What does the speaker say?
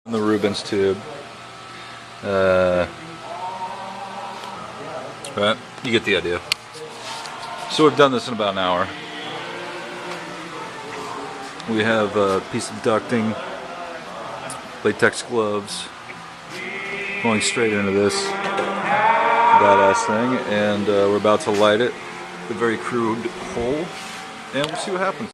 The Ruben's tube. But you get the idea. So we've done this in about an hour. We have a piece of ducting, latex gloves, going straight into this badass thing, and we're about to light it, a very crude hole, and we'll see what happens.